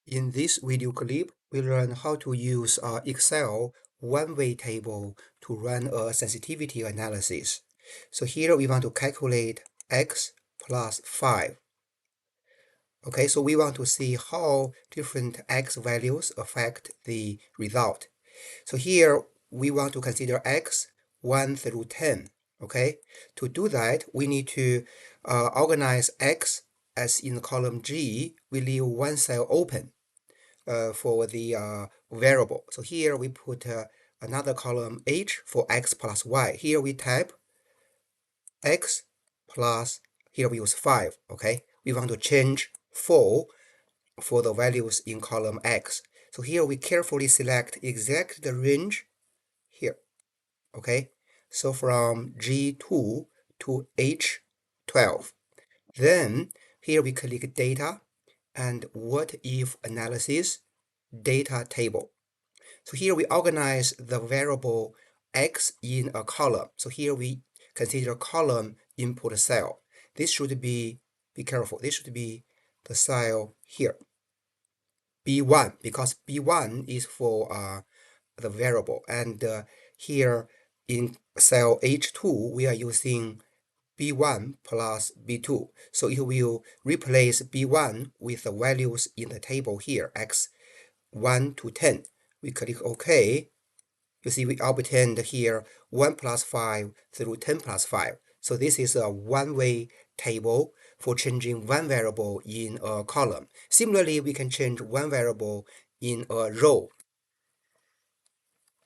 In this video clip, we learn how to use Excel one-way table to run a sensitivity analysis. So here we want to calculate x plus 5. Okay, so we want to see how different x values affect the result. So here we want to consider x 1 through 10. Okay, to do that, we need to organize x as in column G. We leave one cell open for the variable. So here we put another column H for x plus y. Here we type x plus, here we use 5, okay? We want to change 4 for the values in column X. So here we carefully select exactly the range here, okay? So from G2 to H12. Then here we click data and what if analysis data table. So here we organize the variable x in a column. So here we consider column input cell. This should be careful, this should be the cell here, B1, because B1 is for the variable. And here in cell H2, we are using B1 plus B2. So it will replace B1 with the values in the table here, x1 to 10. We click OK. You see we obtained here 1 plus 5 through 10 plus 5. So this is a one-way table for changing one variable in a column. Similarly, we can change one variable in a row.